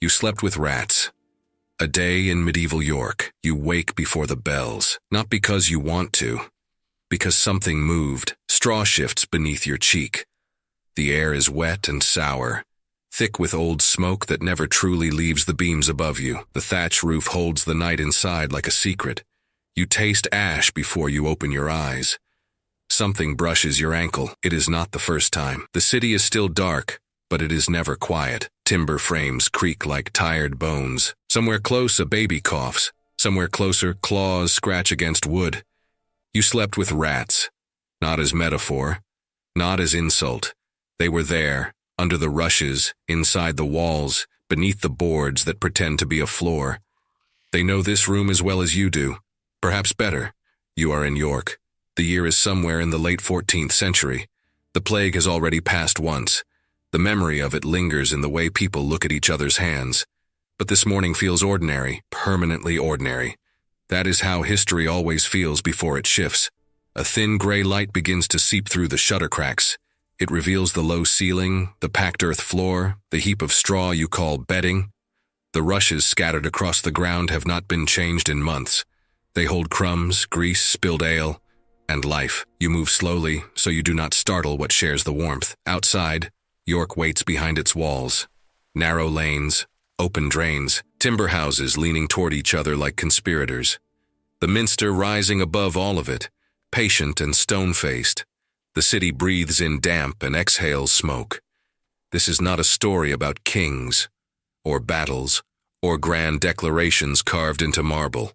You slept with rats. A day in medieval York. You wake before the bells, not because you want to, because something moved. Straw shifts beneath your cheek. The air is wet and sour, thick with old smoke that never truly leaves the beams above you. The thatch roof holds the night inside like a secret. You taste ash before you open your eyes. Something brushes your ankle. It is not the first time. The city is still dark, but it is never quiet. Timber frames creak like tired bones. Somewhere close, a baby coughs. Somewhere closer, claws scratch against wood. You slept with rats. Not as metaphor, not as insult. They were there, under the rushes, inside the walls, beneath the boards that pretend to be a floor. They know this room as well as you do. Perhaps better. You are in York. The year is somewhere in the late 14th century. The plague has already passed once. The memory of it lingers in the way people look at each other's hands. But this morning feels ordinary, permanently ordinary. That is how history always feels before it shifts. A thin gray light begins to seep through the shutter cracks. It reveals the low ceiling, the packed earth floor, the heap of straw you call bedding. The rushes scattered across the ground have not been changed in months. They hold crumbs, grease, spilled ale, and life. You move slowly, so you do not startle what shares the warmth. Outside, York waits behind its walls. Narrow lanes, open drains, timber houses leaning toward each other like conspirators. The minster rising above all of it, patient and stone-faced. The city breathes in damp and exhales smoke. This is not a story about kings, or battles, or grand declarations carved into marble.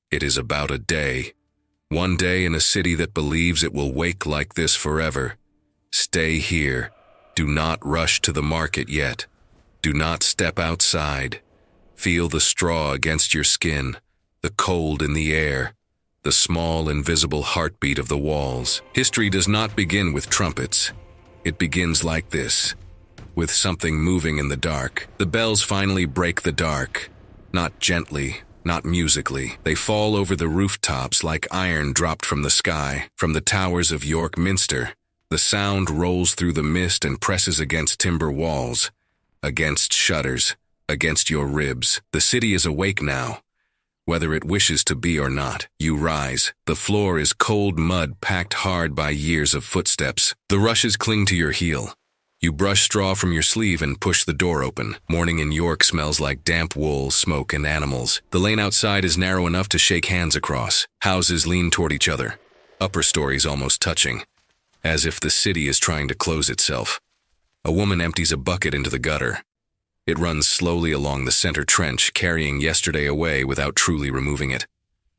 It is about a day. One day in a city that believes it will wake like this forever. Stay here. Do not rush to the market yet. Do not step outside. Feel the straw against your skin, the cold in the air, the small invisible heartbeat of the walls. History does not begin with trumpets. It begins like this, with something moving in the dark. The bells finally break the dark, not gently, not musically. They fall over the rooftops like iron dropped from the sky. From the towers of York Minster, the sound rolls through the mist and presses against timber walls, against shutters, against your ribs. The city is awake now. Whether it wishes to be or not, you rise. The floor is cold mud packed hard by years of footsteps. The rushes cling to your heel. You brush straw from your sleeve and push the door open. Morning in York smells like damp wool, smoke, and animals. The lane outside is narrow enough to shake hands across. Houses lean toward each other, upper stories almost touching, as if the city is trying to close itself. A woman empties a bucket into the gutter. It runs slowly along the center trench, carrying yesterday away without truly removing it.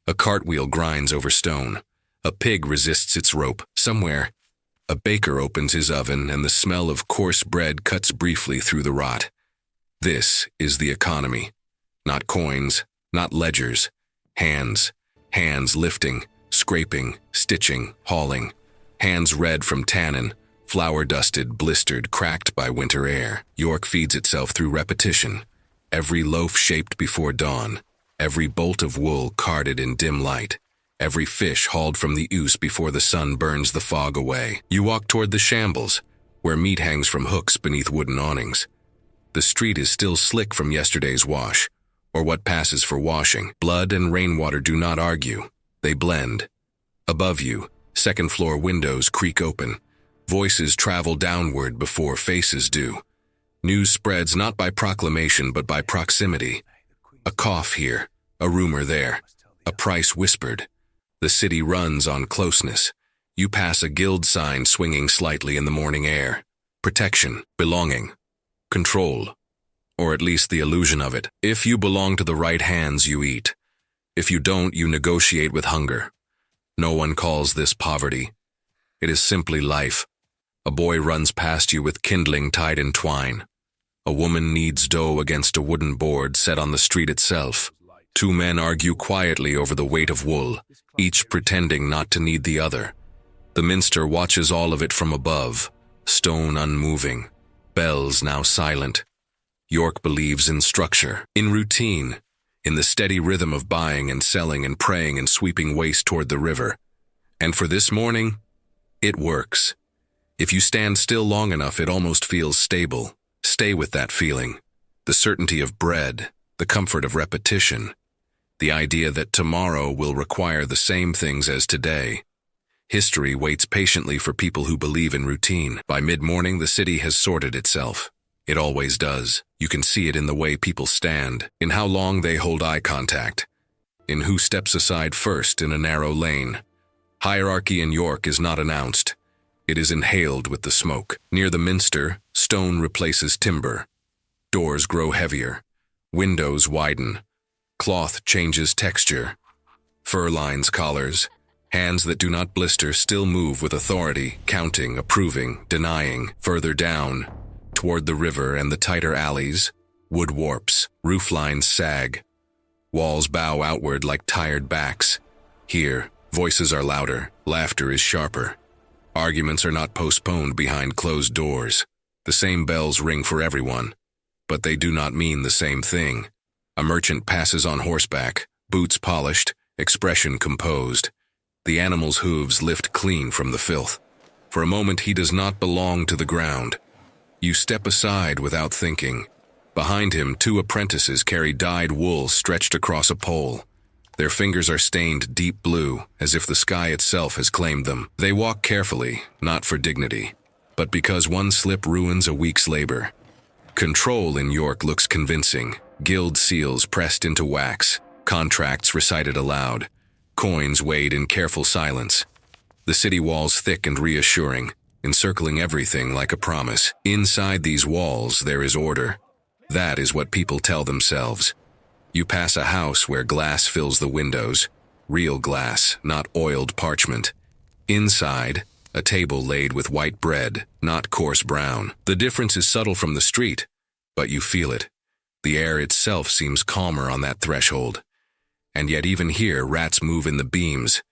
A cartwheel grinds over stone. A pig resists its rope. Somewhere, a baker opens his oven and the smell of coarse bread cuts briefly through the rot. This is the economy. Not coins, not ledgers. Hands. Hands lifting, scraping, stitching, hauling. Hands red from tannin, flour-dusted, blistered, cracked by winter air. York feeds itself through repetition. Every loaf shaped before dawn. Every bolt of wool carded in dim light. Every fish hauled from the ouse before the sun burns the fog away. You walk toward the shambles, where meat hangs from hooks beneath wooden awnings. The street is still slick from yesterday's wash, or what passes for washing. Blood and rainwater do not argue. They blend. Above you, second-floor windows creak open. Voices travel downward before faces do. News spreads not by proclamation but by proximity. A cough here, a rumor there, a price whispered. The city runs on closeness. You pass a guild sign swinging slightly in the morning air. Protection, belonging, control, or at least the illusion of it. If you belong to the right hands, you eat. If you don't, you negotiate with hunger. No one calls this poverty. It is simply life. A boy runs past you with kindling tied in twine. A woman kneads dough against a wooden board set on the street itself. Two men argue quietly over the weight of wool, each pretending not to need the other. The minster watches all of it from above, stone unmoving, bells now silent. York believes in structure, in routine, in the steady rhythm of buying and selling and praying and sweeping waste toward the river. And for this morning, it works. If you stand still long enough, it almost feels stable. Stay with that feeling. The certainty of bread, the comfort of repetition, the idea that tomorrow will require the same things as today. History waits patiently for people who believe in routine. By mid-morning, the city has sorted itself. It always does. You can see it in the way people stand, in how long they hold eye contact, in who steps aside first in a narrow lane. Hierarchy in York is not announced. It is inhaled with the smoke. Near the minster, stone replaces timber. Doors grow heavier. Windows widen. Cloth changes texture. Fur lines collars. Hands that do not blister still move with authority, counting, approving, denying. Further down, toward the river and the tighter alleys, wood warps, roof lines sag. Walls bow outward like tired backs. Here, voices are louder, laughter is sharper. Arguments are not postponed behind closed doors. The same bells ring for everyone, but they do not mean the same thing. A merchant passes on horseback, boots polished, expression composed. The animal's hooves lift clean from the filth. For a moment he does not belong to the ground. You step aside without thinking. Behind him, 2 apprentices carry dyed wool stretched across a pole. Their fingers are stained deep blue, as if the sky itself has claimed them. They walk carefully, not for dignity, but because one slip ruins a week's labor. Control in York looks convincing. Guild seals pressed into wax, contracts recited aloud, coins weighed in careful silence. The city walls thick and reassuring, encircling everything like a promise. Inside these walls there is order. That is what people tell themselves. You pass a house where glass fills the windows, real glass, not oiled parchment. Inside, a table laid with white bread, not coarse brown. The difference is subtle from the street, but you feel it. The air itself seems calmer on that threshold. And yet even here rats move in the beams.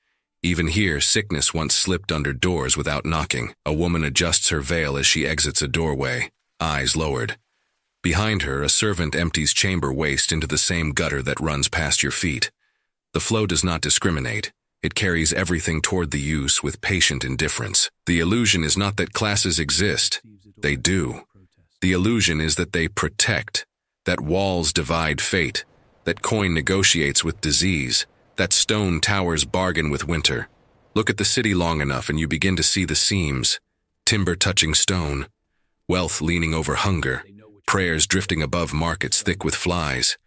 Even here sickness once slipped under doors without knocking. A woman adjusts her veil as she exits a doorway, eyes lowered. Behind her, a servant empties chamber waste into the same gutter that runs past your feet. The flow does not discriminate. It carries everything toward the use with patient indifference. The illusion is not that classes exist. They do. The illusion is that they protect, that walls divide fate, that coin negotiates with disease, that stone towers bargain with winter. Look at the city long enough and you begin to see the seams, timber touching stone, wealth leaning over hunger, prayers drifting above markets thick with flies.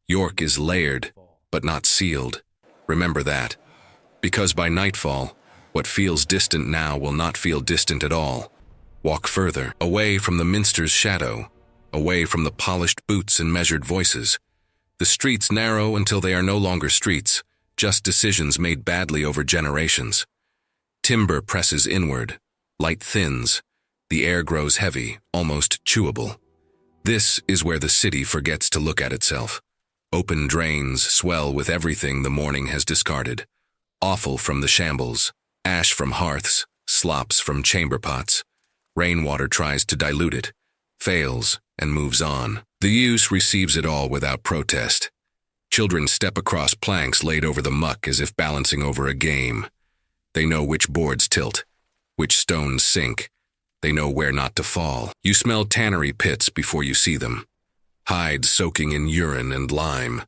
York is layered, but not sealed. Remember that. Because by nightfall, what feels distant now will not feel distant at all. Walk further, away from the minster's shadow, away from the polished boots and measured voices. The streets narrow until they are no longer streets, just decisions made badly over generations. Timber presses inward, light thins, the air grows heavy, almost chewable. This is where the city forgets to look at itself. Open drains swell with everything the morning has discarded. Offal from the shambles, ash from hearths, slops from chamber pots. Rainwater tries to dilute it, fails, and moves on. The use receives it all without protest. Children step across planks laid over the muck as if balancing over a game. They know which boards tilt, which stones sink. They know where not to fall. You smell tannery pits before you see them. Hides soaking in urine and lime.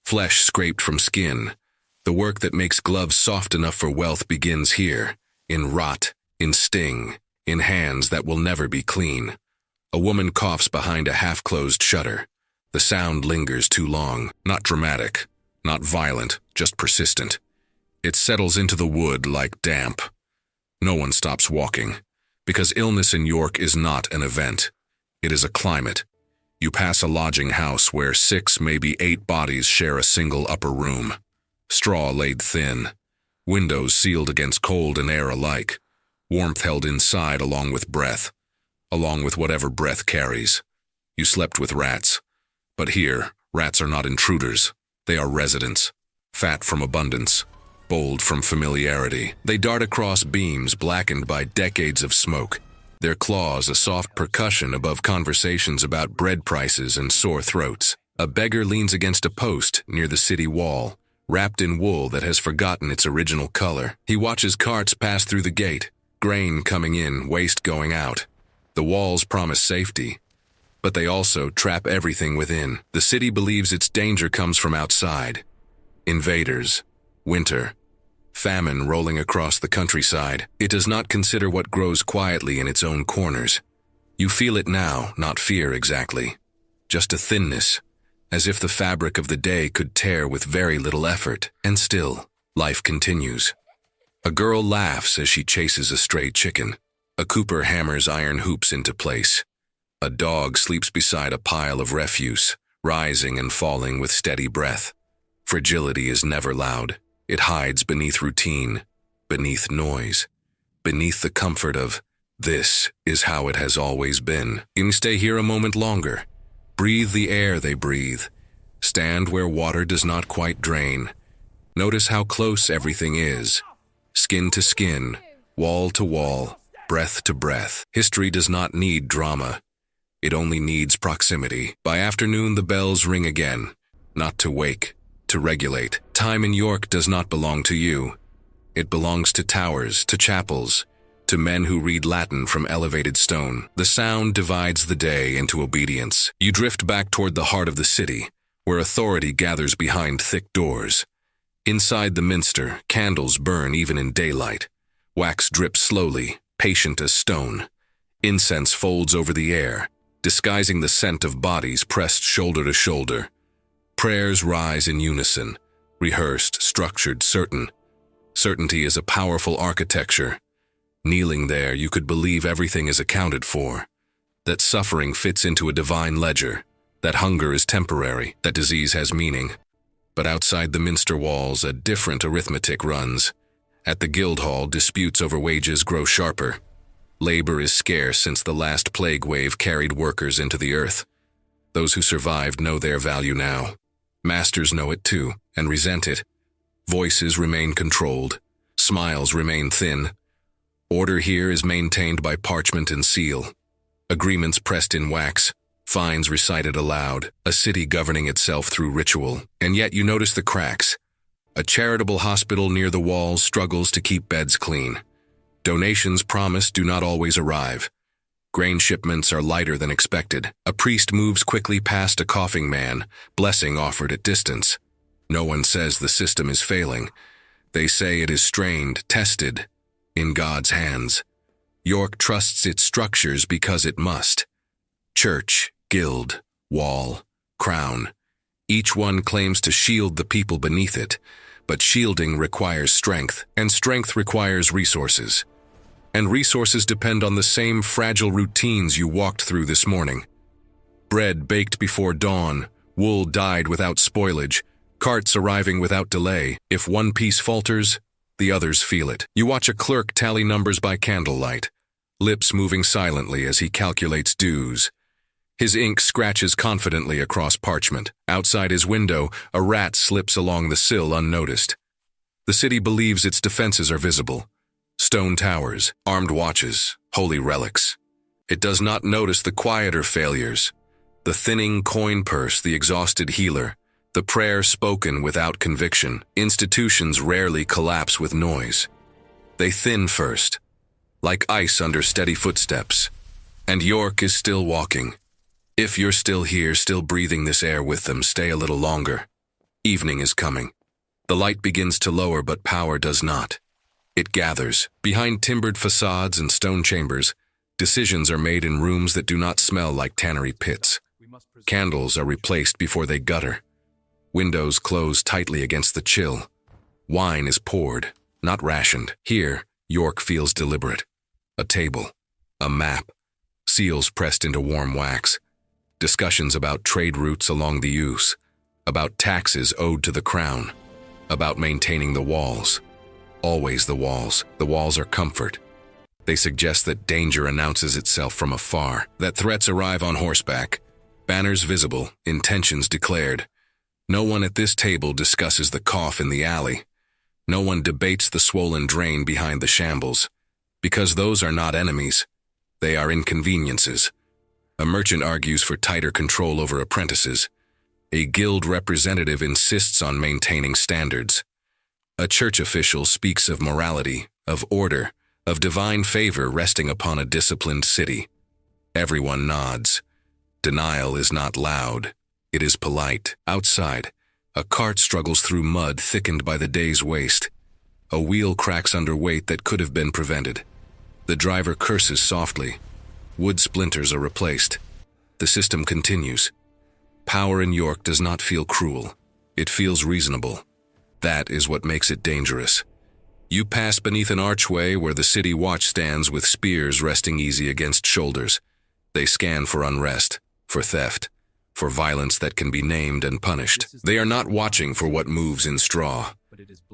Flesh scraped from skin. The work that makes gloves soft enough for wealth begins here, in rot, in sting, in hands that will never be clean. A woman coughs behind a half-closed shutter. The sound lingers too long, not dramatic, not violent, just persistent. It settles into the wood like damp. No one stops walking, because illness in York is not an event. It is a climate. You pass a lodging house where 6, maybe 8 bodies share a single upper room. Straw laid thin. Windows sealed against cold and air alike. Warmth held inside along with breath. Along with whatever breath carries. You slept with rats. But here, rats are not intruders. They are residents. Fat from abundance. Bold from familiarity. They dart across beams blackened by decades of smoke. Their claws a soft percussion above conversations about bread prices and sore throats. A beggar leans against a post near the city wall, wrapped in wool that has forgotten its original color. He watches carts pass through the gate, grain coming in, waste going out. The walls promise safety, but they also trap everything within. The city believes its danger comes from outside. Invaders, winter, famine rolling across the countryside. It does not consider what grows quietly in its own corners. You feel it now, not fear exactly. Just a thinness, as if the fabric of the day could tear with very little effort, and still, life continues. A girl laughs as she chases a stray chicken. A cooper hammers iron hoops into place. A dog sleeps beside a pile of refuse, rising and falling with steady breath. Fragility is never loud. It hides beneath routine, beneath noise, beneath the comfort of, this is how it has always been. You can stay here a moment longer. Breathe the air they breathe. Stand where water does not quite drain. Notice how close everything is. Skin to skin, wall to wall, breath to breath. History does not need drama. It only needs proximity. By afternoon, the bells ring again. Not to wake, to regulate. Time in York does not belong to you. It belongs to towers, to chapels, to men who read Latin from elevated stone. The sound divides the day into obedience. You drift back toward the heart of the city, where authority gathers behind thick doors. Inside the minster, candles burn even in daylight. Wax drips slowly, patient as stone. Incense folds over the air, disguising the scent of bodies pressed shoulder to shoulder. Prayers rise in unison, rehearsed, structured, certain. Certainty is a powerful architecture. Kneeling there, you could believe everything is accounted for, that suffering fits into a divine ledger, that hunger is temporary, that disease has meaning. But outside the minster walls, a different arithmetic runs. At the Guildhall, disputes over wages grow sharper. Labor is scarce since the last plague wave carried workers into the earth. Those who survived know their value now. Masters know it too, and resent it. Voices remain controlled. Smiles remain thin. Order here is maintained by parchment and seal. Agreements pressed in wax. Fines recited aloud. A city governing itself through ritual. And yet you notice the cracks. A charitable hospital near the walls struggles to keep beds clean. Donations promised do not always arrive. Grain shipments are lighter than expected. A priest moves quickly past a coughing man, blessing offered at distance. No one says the system is failing. They say it is strained, tested, in God's hands. York trusts its structures because it must. Church, guild, wall, crown. Each one claims to shield the people beneath it, but shielding requires strength, and strength requires resources. And resources depend on the same fragile routines you walked through this morning. Bread baked before dawn, wool dyed without spoilage, carts arriving without delay. If one piece falters, the others feel it. You watch a clerk tally numbers by candlelight, lips moving silently as he calculates dues. His ink scratches confidently across parchment. Outside his window, a rat slips along the sill unnoticed. The city believes its defenses are visible. Stone towers, armed watches, holy relics. It does not notice the quieter failures. The thinning coin purse, the exhausted healer, the prayer spoken without conviction. Institutions rarely collapse with noise. They thin first, like ice under steady footsteps. And York is still walking. If you're still here, still breathing this air with them, stay a little longer. Evening is coming. The light begins to lower, but power does not. It gathers. Behind timbered facades and stone chambers, decisions are made in rooms that do not smell like tannery pits. Candles are replaced before they gutter. Windows close tightly against the chill. Wine is poured, not rationed. Here, York feels deliberate. A table, a map, seals pressed into warm wax. Discussions about trade routes along the Ouse, about taxes owed to the crown, about maintaining the walls. Always the walls. The walls are comfort. They suggest that danger announces itself from afar, that threats arrive on horseback, banners visible, intentions declared. No one at this table discusses the cough in the alley. No one debates the swollen drain behind the shambles, because those are not enemies. They are inconveniences. A merchant argues for tighter control over apprentices. A guild representative insists on maintaining standards. A church official speaks of morality, of order, of divine favor resting upon a disciplined city. Everyone nods. Denial is not loud. It is polite. Outside, a cart struggles through mud thickened by the day's waste. A wheel cracks under weight that could have been prevented. The driver curses softly. Wood splinters are replaced. The system continues. Power in York does not feel cruel. It feels reasonable. That is what makes it dangerous. You pass beneath an archway where the city watch stands with spears resting easy against shoulders. They scan for unrest, for theft, for violence that can be named and punished. They are not watching for what moves in straw.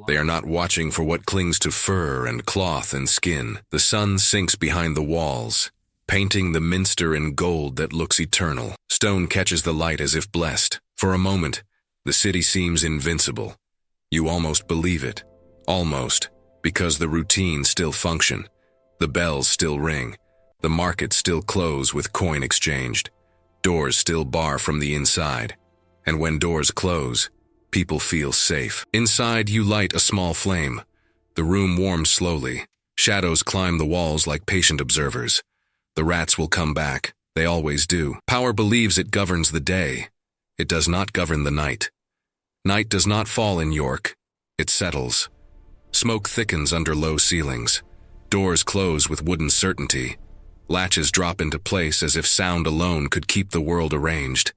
They are not watching for what clings to fur and cloth and skin. The sun sinks behind the walls, painting the minster in gold that looks eternal. Stone catches the light as if blessed. For a moment, the city seems invincible. You almost believe it. Almost, because the routines still function. The bells still ring. The markets still close with coin exchanged. Doors still bar from the inside. And when doors close, people feel safe. Inside, you light a small flame. The room warms slowly. Shadows climb the walls like patient observers. The rats will come back. They always do. Power believes it governs the day. It does not govern the night. Night does not fall in York. It settles. Smoke thickens under low ceilings. Doors close with wooden certainty. Latches drop into place as if sound alone could keep the world arranged.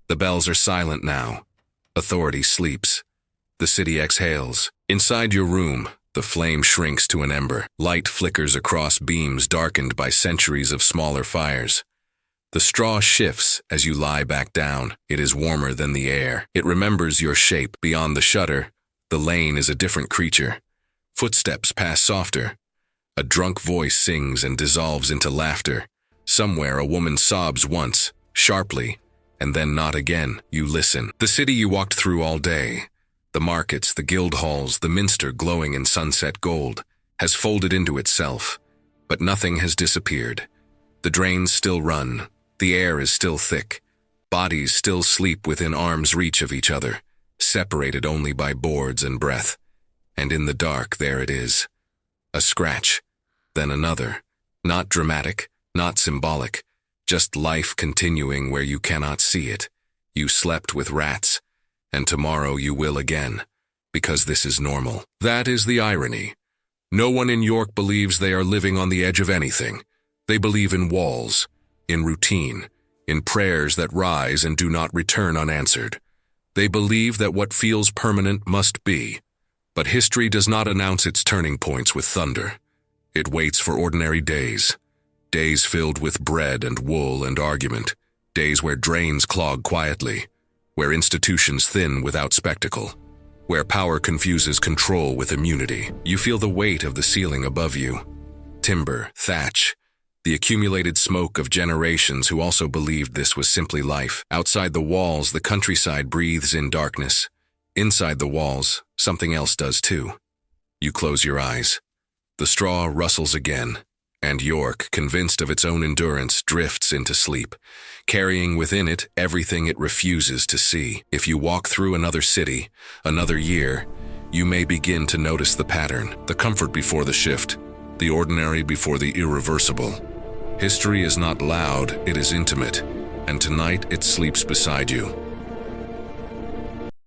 The bells are silent now. Authority sleeps. The city exhales. Inside your room, the flame shrinks to an ember. Light flickers across beams darkened by centuries of smaller fires. The straw shifts as you lie back down. It is warmer than the air. It remembers your shape. Beyond the shutter, the lane is a different creature. Footsteps pass softer. A drunk voice sings and dissolves into laughter. Somewhere a woman sobs once, sharply, and then not again. You listen. The city you walked through all day, the markets, the guild halls, the minster glowing in sunset gold, has folded into itself. But nothing has disappeared. The drains still run. The air is still thick. Bodies still sleep within arm's reach of each other, separated only by boards and breath. And in the dark, there it is. A scratch, then another. Not dramatic, not symbolic, just life continuing where you cannot see it. You slept with rats, and tomorrow you will again, because this is normal. That is the irony. No one in York believes they are living on the edge of anything. They believe in walls, in routine, in prayers that rise and do not return unanswered. They believe that what feels permanent must be. But history does not announce its turning points with thunder. It waits for ordinary days. Days filled with bread and wool and argument. Days where drains clog quietly. Where institutions thin without spectacle. Where power confuses control with immunity. You feel the weight of the ceiling above you. Timber, thatch. The accumulated smoke of generations who also believed this was simply life. Outside the walls, the countryside breathes in darkness. Inside the walls, something else does too. You close your eyes. The straw rustles again, and York, convinced of its own endurance, drifts into sleep, carrying within it everything it refuses to see. If you walk through another city, another year, you may begin to notice the pattern, the comfort before the shift, the ordinary before the irreversible. History is not loud, it is intimate, and tonight it sleeps beside you.